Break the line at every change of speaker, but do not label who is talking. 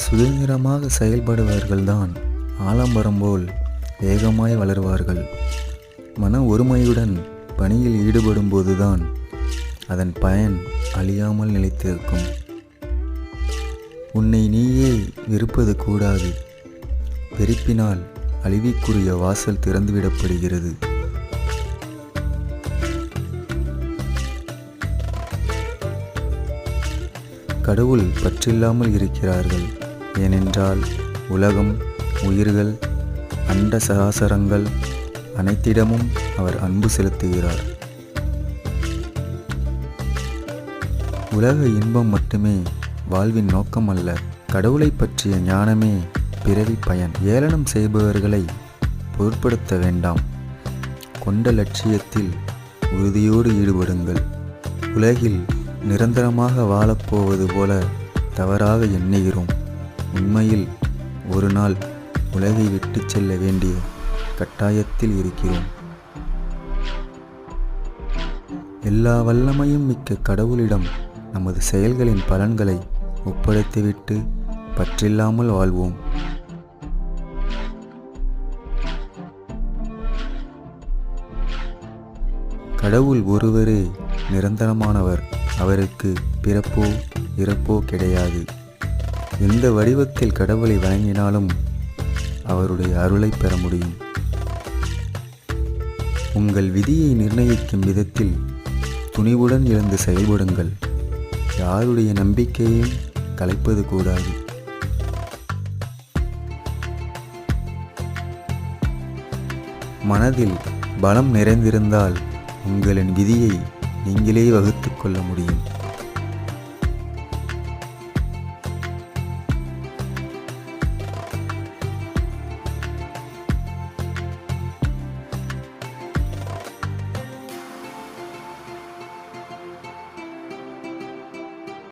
சுதந்திரமாக செயல்படுபவர்கள்தான் ஆலமரம் போல் வேகமாய் வளர்வார்கள். மன ஒருமையுடன் பணியில் ஈடுபடும் போதுதான் அதன் பயன் அழியாமல் நிலைத்திருக்கும். உன்னை நீயே வெறுப்பது கூடாது. வெறுப்பினால் அழிவுக்குரிய வாசல் திறந்துவிடப்படுகிறது. கடவுள் பற்றில்லாமல் இருக்கிறார்கள். ஏனென்றால் உலகம், உயிர்கள், அண்ட சராசரங்கள் அனைத்திடமும் அவர் அன்பு செலுத்துகிறார். உலக இன்பம் மட்டுமே வாழ்வின் நோக்கம் அல்ல. கடவுளை பற்றிய ஞானமே பிறவி பயன். ஏளனம் செய்பவர்களை பொருட்படுத்த வேண்டாம். கொண்ட லட்சியத்தில் உறுதியோடு ஈடுபடுங்கள். உலகில் நிரந்தரமாக வாழப்போவது போல தவறாக எண்ணுகிறோம். உண்மையில் ஒரு நாள் உலகை விட்டு செல்ல வேண்டிய கட்டாயத்தில் இருக்கிறோம். எல்லா வல்லமையும் மிக்க கடவுளிடம் நமது செயல்களின் பலன்களை ஒப்படைத்துவிட்டு பற்றில்லாமல் வாழ்வோம். கடவுள் ஒருவரே நிரந்தரமானவர். அவருக்கு பிறப்போ இறப்போ கிடையாது. எந்த வடிவத்தில் கடவுளை வணங்கினாலும் அவருடைய அருளை பெற முடியும். உங்கள் விதியை நிர்ணயிக்கும் விதத்தில் துணிவுடன் எழுந்து செயல்படுங்கள். யாருடைய நம்பிக்கையையும் கலைப்பது கூடாது. மனதில் பலம் நிறைந்திருந்தால் உங்களின் விதியை நீங்களே வகுத்து கொள்ள முடியும்.